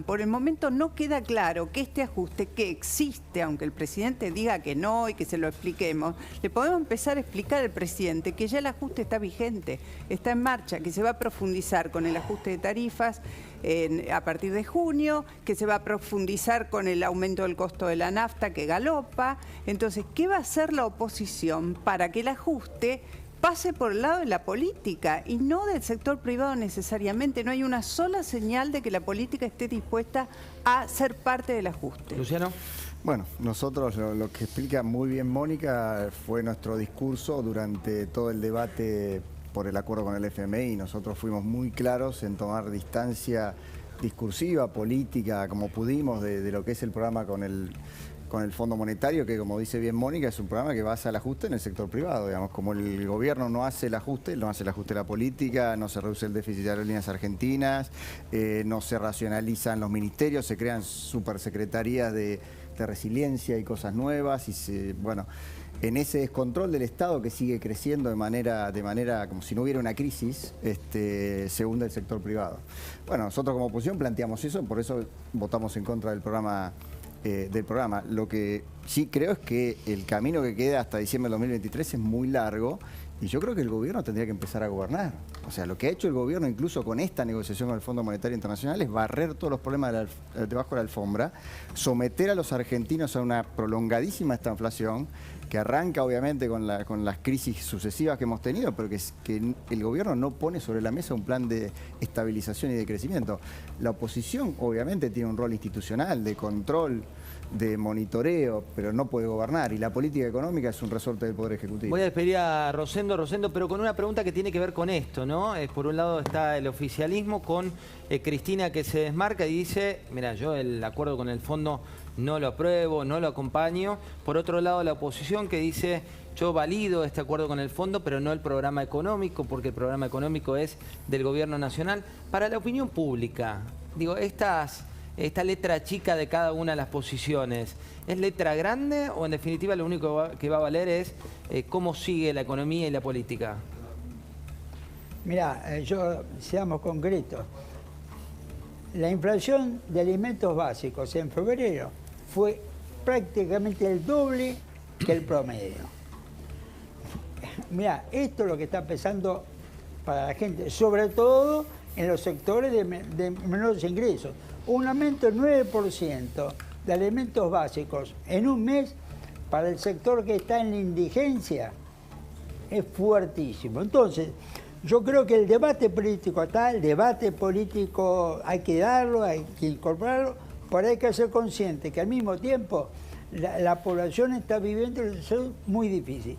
Por el momento no queda claro que este ajuste que existe, aunque el presidente diga que no y que se lo expliquemos, le podemos empezar a explicar al presidente que ya el ajuste está vigente, está en marcha, que se va a profundizar con el ajuste de tarifas a partir de junio, que se va a profundizar con el aumento del costo de la nafta que galopa. Entonces, ¿qué va a hacer la oposición para que el ajuste pase por el lado de la política y no del sector privado necesariamente? No hay una sola señal de que la política esté dispuesta a ser parte del ajuste. Luciano. Bueno, nosotros lo que explica muy bien Mónica fue nuestro discurso durante todo el debate por el acuerdo con el FMI. Nosotros fuimos muy claros en tomar distancia discursiva, política, como pudimos, de lo que es el programa con el Fondo Monetario, que como dice bien Mónica, es un programa que basa el ajuste en el sector privado. Digamos, como el gobierno no hace el ajuste de la política, no se reduce el déficit de aerolíneas argentinas, no se racionalizan los ministerios, se crean supersecretarías de resiliencia y cosas nuevas, y bueno, en ese descontrol del Estado que sigue creciendo de manera como si no hubiera una crisis, se hunde el sector privado. Bueno, nosotros como oposición planteamos eso, por eso votamos en contra del programa. Lo que sí creo es que el camino que queda hasta diciembre de 2023 es muy largo y yo creo que el gobierno tendría que empezar a gobernar. O sea, lo que ha hecho el gobierno incluso con esta negociación con el Fondo Monetario Internacional es barrer todos los problemas debajo de la alfombra, someter a los argentinos a una prolongadísima estanflación que arranca obviamente con las crisis sucesivas que hemos tenido, pero que el gobierno no pone sobre la mesa un plan de estabilización y de crecimiento. La oposición obviamente tiene un rol institucional, de control, de monitoreo, pero no puede gobernar, y la política económica es un resorte del Poder Ejecutivo. Voy a despedir a Rosendo, pero con una pregunta que tiene que ver con esto, ¿no? Por un lado está el oficialismo con Cristina, que se desmarca y dice, mira, yo el acuerdo con el fondo no lo apruebo, no lo acompaño. Por otro lado, la oposición que dice, yo valido este acuerdo con el fondo, pero no el programa económico, porque el programa económico es del gobierno nacional. Para la opinión pública, digo, esta letra chica de cada una de las posiciones, ¿es letra grande o en definitiva lo único que va a valer es cómo sigue la economía y la política? Mirá, seamos concretos. La inflación de alimentos básicos en febrero fue prácticamente el doble que el promedio. Mirá, esto es lo que está pesando para la gente, sobre todo en los sectores de menores ingresos. Un aumento del 9% de alimentos básicos en un mes para el sector que está en la indigencia es fuertísimo. Entonces, yo creo que el debate político está, el debate político hay que darlo, hay que incorporarlo, pero hay que ser consciente que al mismo tiempo la población está viviendo una situación muy difícil.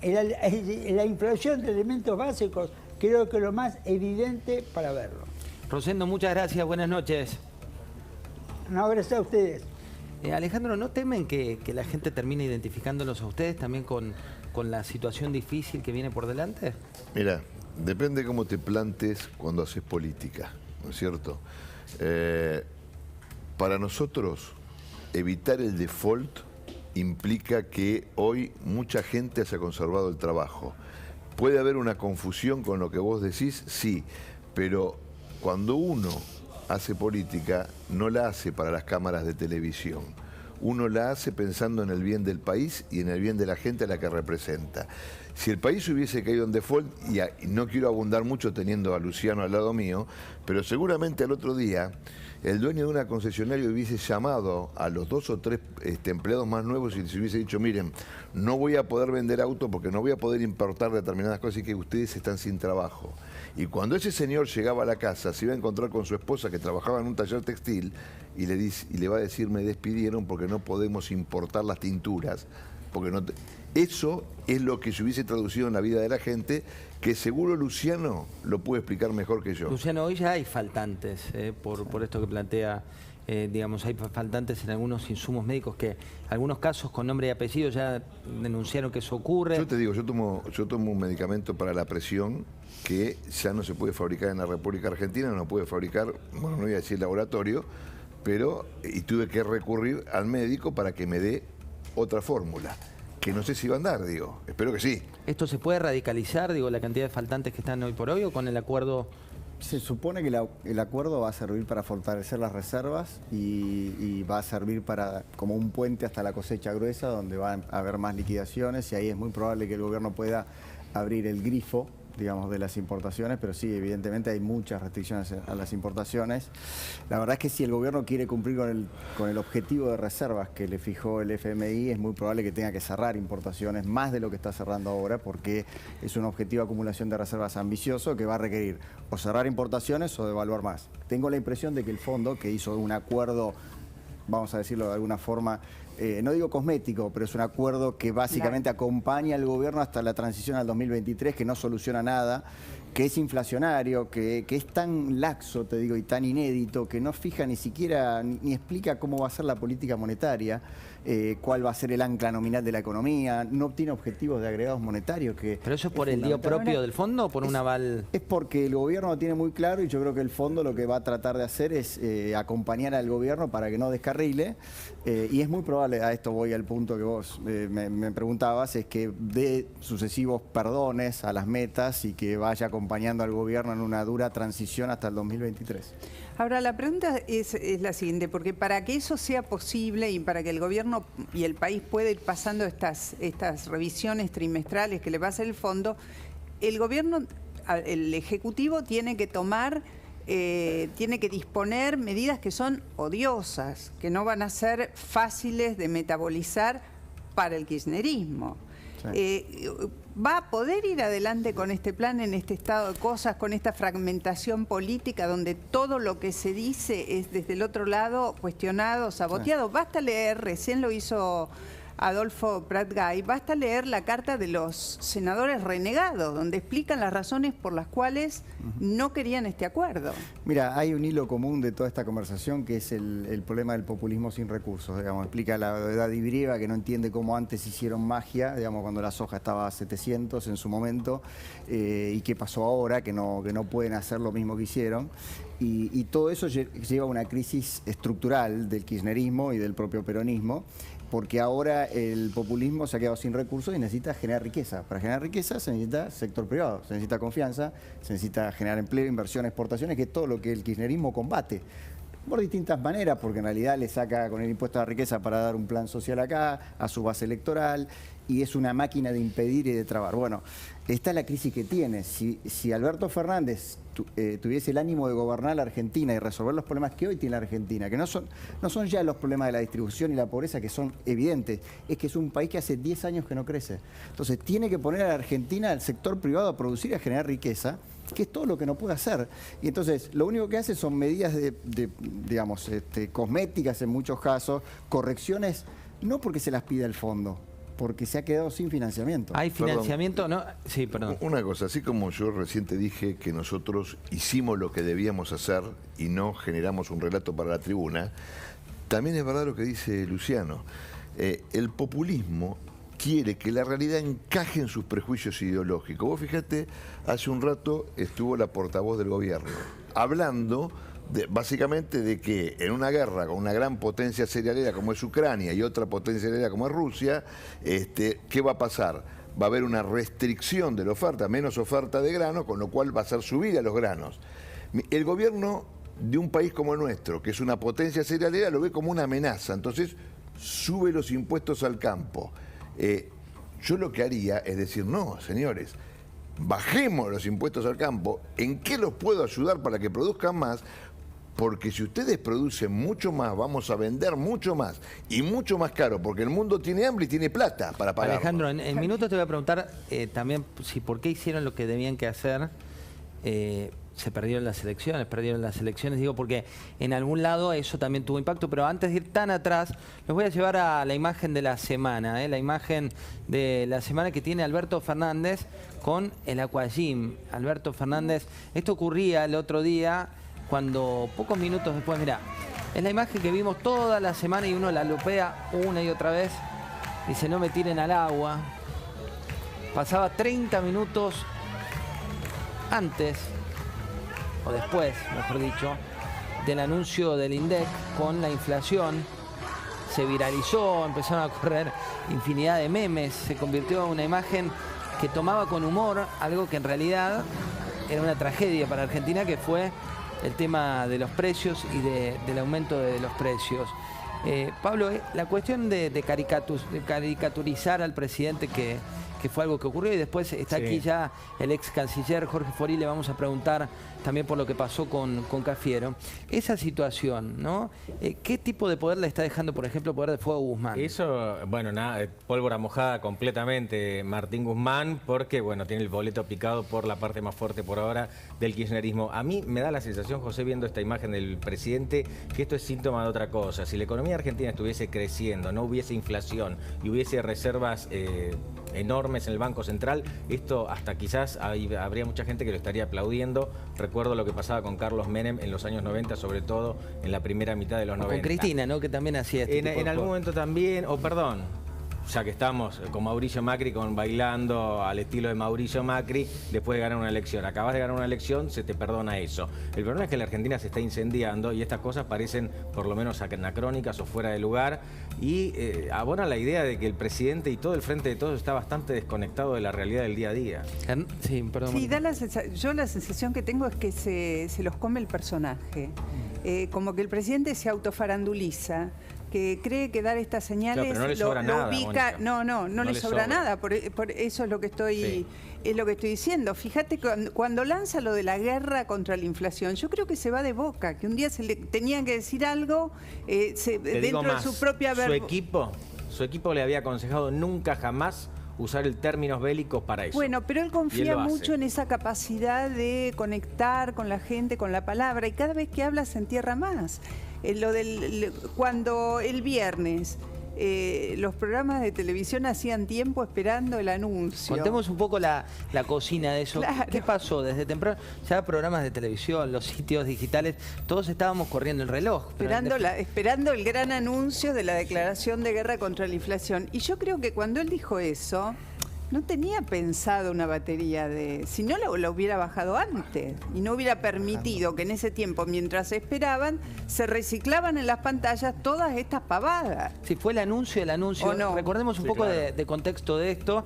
La inflación de alimentos básicos creo que es lo más evidente para verlo. Rosendo, muchas gracias, buenas noches. No, gracias a ustedes. Alejandro, ¿no temen que la gente termine identificándolos a ustedes también con la situación difícil que viene por delante? Mira, depende cómo te plantes cuando haces política, ¿no es cierto? Para nosotros, evitar el default implica que hoy mucha gente haya conservado el trabajo. ¿Puede haber una confusión con lo que vos decís? Sí, pero cuando uno hace política, no la hace para las cámaras de televisión. Uno la hace pensando en el bien del país y en el bien de la gente a la que representa. Si el país hubiese caído en default, y no quiero abundar mucho teniendo a Luciano al lado mío, pero seguramente al otro día el dueño de una concesionaria hubiese llamado a los 2 o 3 empleados más nuevos y les hubiese dicho, miren, no voy a poder vender autos porque no voy a poder importar determinadas cosas y que ustedes están sin trabajo. Y cuando ese señor llegaba a la casa, se iba a encontrar con su esposa que trabajaba en un taller textil y le va a decir, me despidieron porque no podemos importar las tinturas. Porque no Eso es lo que se hubiese traducido en la vida de la gente, que seguro Luciano lo puede explicar mejor que yo. Luciano, hoy ya hay faltantes, por esto que plantea, digamos, hay faltantes en algunos insumos médicos que algunos casos con nombre y apellido ya denunciaron que eso ocurre. Yo te digo, yo tomo un medicamento para la presión que ya no se puede fabricar en la República Argentina, no puede fabricar, bueno, no voy a decir laboratorio, pero y tuve que recurrir al médico para que me dé otra fórmula, que no sé si va a andar, digo, espero que sí. ¿Esto se puede radicalizar, digo, la cantidad de faltantes que están hoy por hoy o con el acuerdo Se supone que el acuerdo va a servir para fortalecer las reservas y va a servir como un puente hasta la cosecha gruesa, donde van a haber más liquidaciones, y ahí es muy probable que el gobierno pueda abrir el grifo, digamos, de las importaciones, pero sí, evidentemente hay muchas restricciones a las importaciones. La verdad es que si el gobierno quiere cumplir con el objetivo de reservas que le fijó el FMI, es muy probable que tenga que cerrar importaciones más de lo que está cerrando ahora, porque es un objetivo de acumulación de reservas ambicioso que va a requerir o cerrar importaciones o devaluar más. Tengo la impresión de que el fondo, que hizo un acuerdo, vamos a decirlo de alguna forma, no digo cosmético, pero es un acuerdo que básicamente acompaña al gobierno hasta la transición al 2023, que no soluciona nada, que es inflacionario, que es tan laxo, te digo, y tan inédito, que no fija ni siquiera, ni explica cómo va a ser la política monetaria, cuál va a ser el ancla nominal de la economía, no tiene objetivos de agregados monetarios. ¿Pero eso es por el lío propio del fondo o por un aval? Es porque el gobierno lo tiene muy claro, y yo creo que el fondo lo que va a tratar de hacer es acompañar al gobierno para que no descarrile, y es muy probable, a esto voy al punto que vos me preguntabas, es que dé sucesivos perdones a las metas y que vaya acompañando al gobierno en una dura transición hasta el 2023. Ahora, la pregunta es la siguiente, porque para que eso sea posible y para que el gobierno y el país pueda ir pasando estas revisiones trimestrales que le va a hacer el fondo, el gobierno, el Ejecutivo tiene que tomar, tiene que disponer medidas que son odiosas, que no van a ser fáciles de metabolizar para el kirchnerismo. Sí. ¿Va a poder ir adelante con este plan en este estado de cosas, con esta fragmentación política donde todo lo que se dice es desde el otro lado cuestionado, saboteado? Sí. Basta leer, recién lo hizo Adolfo Prat-Gay, basta leer la carta de los senadores renegados, donde explican las razones por las cuales no querían este acuerdo. Mira, hay un hilo común de toda esta conversación, que es el problema del populismo sin recursos. Digamos, explica la edad griega, que no entiende cómo antes hicieron magia, digamos, cuando la soja estaba a 700 en su momento, y qué pasó ahora, que no pueden hacer lo mismo que hicieron. Y todo eso lleva a una crisis estructural del kirchnerismo y del propio peronismo, porque ahora el populismo se ha quedado sin recursos y necesita generar riqueza. Para generar riqueza se necesita sector privado, se necesita confianza, se necesita generar empleo, inversión, exportaciones, que es todo lo que el kirchnerismo combate. Por distintas maneras, porque en realidad le saca con el impuesto a la riqueza para dar un plan social acá, a su base electoral, y es una máquina de impedir y de trabar. Bueno, esta es la crisis que tiene. Si Alberto Fernández tuviese el ánimo de gobernar la Argentina y resolver los problemas que hoy tiene la Argentina, que no son ya los problemas de la distribución y la pobreza, que son evidentes, es que es un país que hace 10 años que no crece. Entonces tiene que poner a la Argentina, al sector privado, a producir y a generar riqueza, que es todo lo que no puede hacer. Y entonces lo único que hace son medidas digamos, cosméticas en muchos casos, correcciones, no porque se las pida el fondo, porque se ha quedado sin financiamiento. ¿Hay financiamiento? No. Sí, perdón. Una cosa, así como yo recién te dije que nosotros hicimos lo que debíamos hacer y no generamos un relato para la tribuna, también es verdad lo que dice Luciano. El populismo quiere que la realidad encaje en sus prejuicios ideológicos. Vos fíjate, hace un rato estuvo la portavoz del gobierno hablando básicamente de que en una guerra con una gran potencia cerealera como es Ucrania y otra potencia cerealera como es Rusia, ¿qué va a pasar? Va a haber una restricción de la oferta, menos oferta de grano, con lo cual va a ser subida los granos. El gobierno de un país como el nuestro, que es una potencia cerealera, lo ve como una amenaza, entonces sube los impuestos al campo. Yo lo que haría es decir, no, señores, bajemos los impuestos al campo. ¿En qué los puedo ayudar para que produzcan más? Porque si ustedes producen mucho más, vamos a vender mucho más y mucho más caro, porque el mundo tiene hambre y tiene plata para pagarlo. Alejandro, en minutos te voy a preguntar también si por qué hicieron lo que debían que hacer. Se perdieron las elecciones, digo, porque en algún lado eso también tuvo impacto, pero antes de ir tan atrás, los voy a llevar a la imagen de la semana, la imagen de la semana que tiene Alberto Fernández con el Aquagym. Alberto Fernández, esto ocurría el otro día, cuando pocos minutos después, mirá, es la imagen que vimos toda la semana y uno la lupea una y otra vez, dice no me tiren al agua. Pasaba 30 minutos antes, o después, mejor dicho, del anuncio del INDEC con la inflación. Se viralizó, empezaron a correr infinidad de memes, se convirtió en una imagen que tomaba con humor algo que en realidad era una tragedia para Argentina, que fue el tema de los precios y del aumento de los precios. Pablo, la cuestión de caricaturizar al presidente, que fue algo que ocurrió, y después está aquí ya el ex canciller Jorge Fori, le vamos a preguntar también por lo que pasó con Cafiero. Esa situación, ¿no? ¿Qué tipo de poder le está dejando, por ejemplo, poder de fuego a Guzmán? Eso, bueno, nada, pólvora mojada completamente Martín Guzmán, porque, bueno, tiene el boleto picado por la parte más fuerte por ahora del kirchnerismo. A mí me da la sensación, José, viendo esta imagen del presidente, que esto es síntoma de otra cosa. Si la economía argentina estuviese creciendo, no hubiese inflación y hubiese reservas enormes en el Banco Central, esto hasta quizás habría mucha gente que lo estaría aplaudiendo. Recuerdo lo que pasaba con Carlos Menem en los años 90, sobre todo en la primera mitad de los 90. Con Cristina, ¿no? Que también hacía En algún momento también, ya que estamos con Mauricio Macri, bailando al estilo de Mauricio Macri, después de ganar una elección. Acabas de ganar una elección, se te perdona eso. El problema es que la Argentina se está incendiando y estas cosas parecen por lo menos anacrónicas o fuera de lugar, y abona la idea de que el presidente y todo el frente de todos está bastante desconectado de la realidad del día a día. Sí, perdón. Sí, yo la sensación que tengo es que se los come el personaje. Como que el presidente se autofaranduliza, que cree que dar estas señales, claro, pero no le sobra nada, ubica. Mónica. No le sobra nada, por eso es lo que estoy diciendo. Fíjate, cuando lanza lo de la guerra contra la inflación, yo creo que se va de boca, que un día se le tenían que decir algo dentro de su propia su equipo le había aconsejado nunca jamás usar el términos bélicos para eso. Bueno, pero él confía mucho en esa capacidad de conectar con la gente, con la palabra, y cada vez que habla se entierra más. Cuando el viernes los programas de televisión hacían tiempo esperando el anuncio. Contemos un poco la cocina de eso. Claro. ¿Qué pasó desde temprano? Ya programas de televisión, los sitios digitales, todos estábamos corriendo el reloj. Esperando el gran anuncio de la declaración de guerra contra la inflación. Y yo creo que cuando él dijo eso, no tenía pensado una batería de... Si no, lo hubiera bajado antes y no hubiera permitido que en ese tiempo, mientras esperaban, se reciclaban en las pantallas todas estas pavadas. Sí, fue el anuncio. ¿O no? Recordemos un poco de contexto de esto.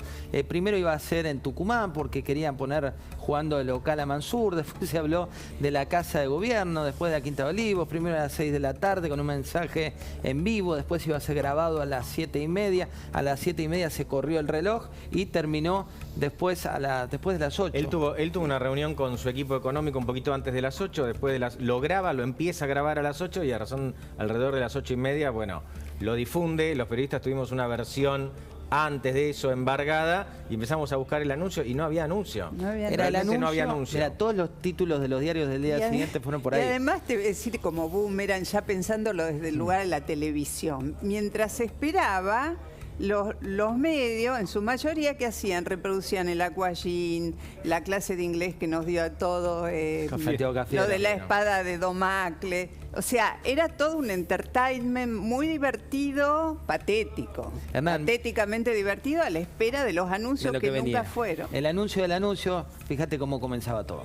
Primero iba a ser en Tucumán porque querían poner jugando el local a Mansur. Después se habló de la Casa de Gobierno, después de la Quinta de Olivos. Primero a las 6 de la tarde con un mensaje en vivo. Después iba a ser grabado a las 7:30. A las 7:30 se corrió el reloj y terminó después de las 8. Él tuvo una reunión con su equipo económico un poquito antes de las 8, lo empieza a grabar a las 8 y a razón alrededor de las 8:30, bueno, lo difunde. Los periodistas tuvimos una versión antes de eso embargada y empezamos a buscar el anuncio y no había anuncio. No había anuncio. Era todos los títulos de los diarios del día siguiente fueron por ahí. Y además te voy a decir, como boomerang, ya pensándolo desde el lugar de la televisión, mientras se esperaba, los medios, en su mayoría, ¿qué hacían? Reproducían el aquagym, la clase de inglés que nos dio a todos, lo de la espada de Domacle. O sea, era todo un entertainment muy divertido, patético. Hernán, patéticamente divertido, a la espera de los anuncios que nunca fueron. El anuncio del anuncio, fíjate cómo comenzaba todo.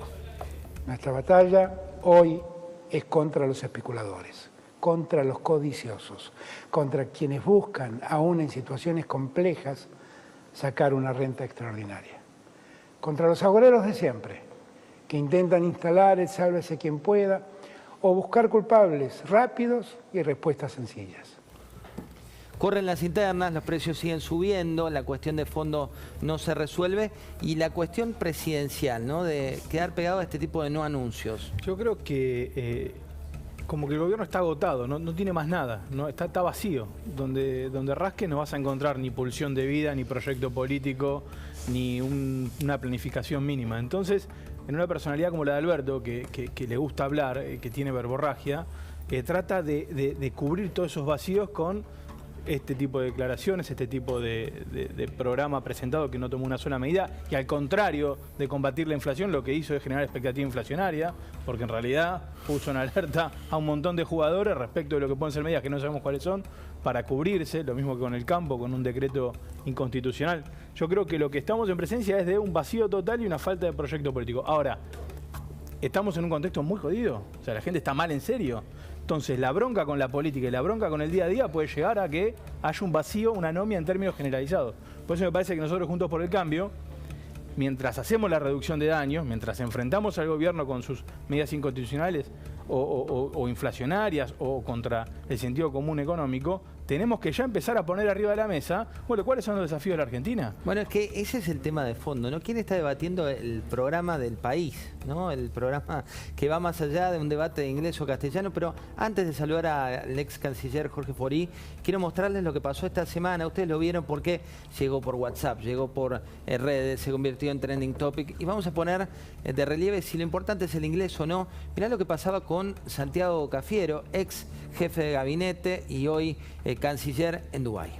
Nuestra batalla hoy es contra los especuladores, contra los codiciosos, contra quienes buscan, aún en situaciones complejas, sacar una renta extraordinaria. Contra los agoreros de siempre, que intentan instalar el sálvese quien pueda o buscar culpables rápidos y respuestas sencillas. Corren las internas, los precios siguen subiendo, la cuestión de fondo no se resuelve y la cuestión presidencial, ¿no? De quedar pegado a este tipo de no anuncios. Yo creo que como que el gobierno está agotado, no tiene más nada, ¿no? Está vacío. Donde rasque no vas a encontrar ni pulsión de vida, ni proyecto político, ni una planificación mínima. Entonces, en una personalidad como la de Alberto, que le gusta hablar, que tiene verborragia, trata de cubrir todos esos vacíos con este tipo de declaraciones, este tipo de programa presentado que no tomó una sola medida, que al contrario de combatir la inflación, lo que hizo es generar expectativa inflacionaria, porque en realidad puso en alerta a un montón de jugadores respecto de lo que pueden ser medidas que no sabemos cuáles son, para cubrirse, lo mismo que con el campo, con un decreto inconstitucional. Yo creo que lo que estamos en presencia es de un vacío total y una falta de proyecto político. Ahora, estamos en un contexto muy jodido, o sea, la gente está mal en serio. Entonces, la bronca con la política y la bronca con el día a día puede llegar a que haya un vacío, una anomia en términos generalizados. Por eso me parece que nosotros, Juntos por el Cambio, mientras hacemos la reducción de daños, mientras enfrentamos al gobierno con sus medidas inconstitucionales o inflacionarias o contra el sentido común económico, tenemos que ya empezar a poner arriba de la mesa, bueno, ¿cuáles son los desafíos de la Argentina? Bueno, es que ese es el tema de fondo, ¿no? ¿Quién está debatiendo el programa del país, ¿no? El programa que va más allá de un debate de inglés o castellano, pero antes de saludar al ex canciller Jorge Forí, quiero mostrarles lo que pasó esta semana. Ustedes lo vieron porque llegó por WhatsApp, llegó por redes, se convirtió en trending topic, y vamos a poner de relieve si lo importante es el inglés o no. Mirá lo que pasaba con Santiago Cafiero, ex jefe de gabinete y hoy canciller en Dubái.